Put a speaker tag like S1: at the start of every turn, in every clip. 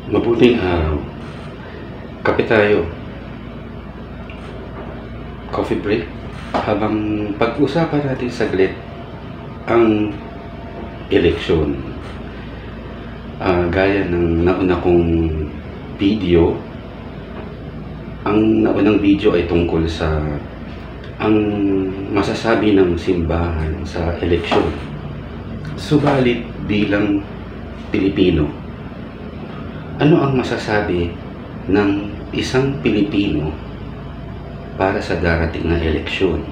S1: Mabuting araw. Kape tayo. Coffee break. Habang pag-usapan natin saglit ang eleksyon. Gaya ng nauna kong video, ang naunang video ay tungkol sa ang masasabi ng simbahan sa eleksyon. Subalit bilang Pilipino, ano ang masasabi ng isang Pilipino para sa darating na eleksyon?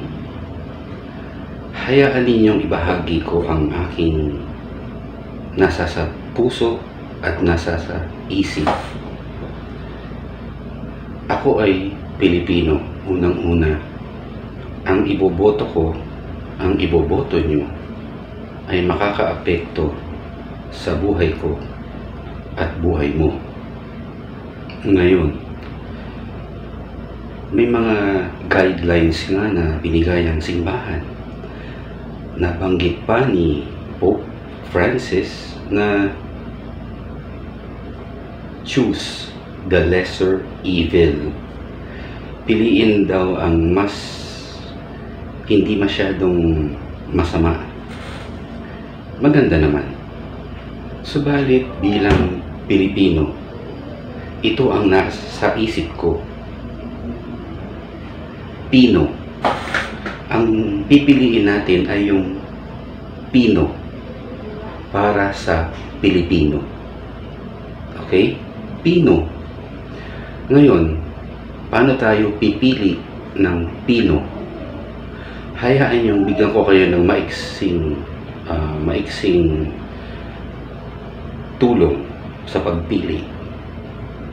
S1: Hayaan ninyong ibahagi ko ang aking nasa sa puso at nasa sa isip. Ako ay Pilipino, unang-una. Ang iboboto ko, ang iboboto nyo, ay makakaapekto sa buhay ko at buhay mo. Ngayon, may mga guidelines nga na binigay ang simbahan. Nabanggit pa ni Pope Francis na choose the lesser evil. Piliin daw ang mas hindi masyadong masama. Maganda naman. Subalit bilang Pilipino, ito ang nasa isip ko. Pino. Ang pipiliin natin ay yung Pino para sa Pilipino. Okay? Pino. Ngayon, paano tayo pipili ng Pino? Hayaan yung bigyan ko kayo ng maiksing tulong sa pagpili.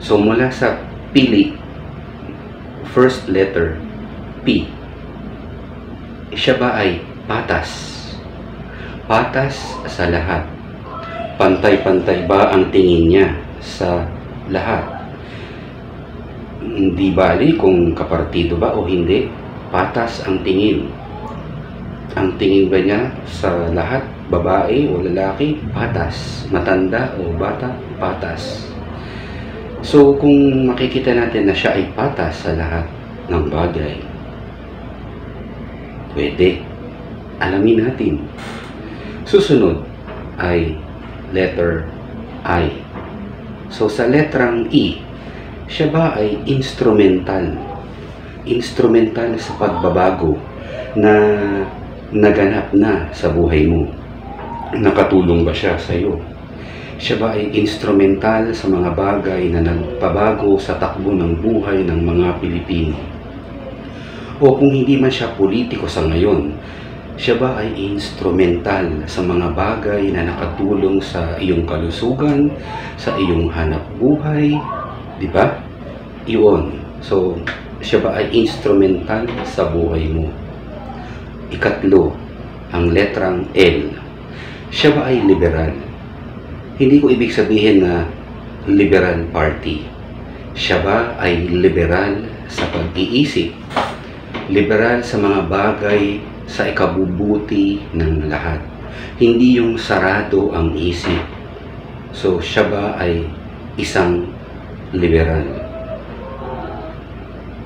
S1: So mula sa pili, first letter P, siya ba ay patas? Patas sa lahat. Pantay-pantay ba ang tingin niya sa lahat? Hindi bali kung kapartido ba o hindi, patas ang tingin. Ang tingin ba niya sa lahat, babae o lalaki, patas. Matanda o bata, patas. So kung makikita natin na siya ay patas sa lahat ng bagay, pwede. Alamin natin. Susunod ay letter I. So sa letrang E, siya ba ay instrumental? Instrumental sa pagbabago na naganap na sa buhay mo? Nakatulong ba siya sa iyo? Siya ba ay instrumental sa mga bagay na nagpabago sa takbo ng buhay ng mga Pilipino? O kung hindi man siya politiko sa ngayon, siya ba ay instrumental sa mga bagay na nakatulong sa iyong kalusugan, sa iyong hanap buhay? Di ba? Iyon. So, siya ba ay instrumental sa buhay mo? Ikatlo, ang letrang L. Siya ba ay liberal? Hindi ko ibig sabihin na liberal party. Siya ba ay liberal sa pag-iisip? Liberal sa mga bagay sa ikabubuti ng lahat. Hindi yung sarado ang isip. So, siya ba ay isang liberal?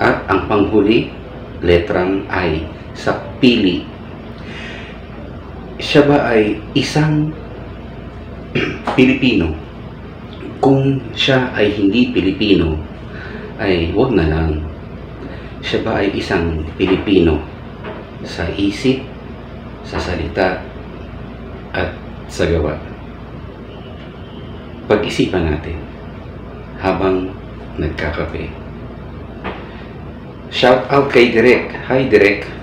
S1: At ang panghuli, letrang I, sa pili. Siya ba ay isang Pilipino? Kung siya ay hindi Pilipino, ay wag na lang. Siya ba ay isang Pilipino sa isip, sa salita, at sa gawa? Pag-isipan natin habang nagkakape. Shout out kay Direk. Hi Direk.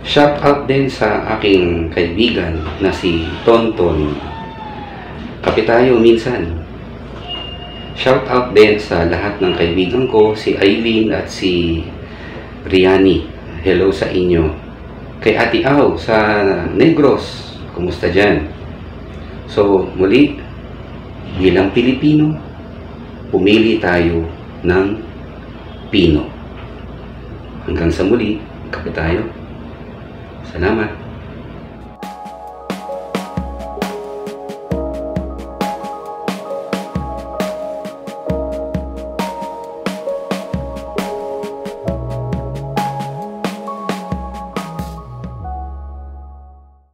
S1: Shout out din sa aking kaibigan na si Tonton. Kape tayo minsan. Shout out din sa lahat ng kaibigan ko, si Eileen at si Riani. Hello sa inyo. Kay Ate Au sa Negros. Kumusta dyan? So muli, bilang Pilipino, pumili tayo ng Pino. Hanggang sa muli, kape tayo. Salamat.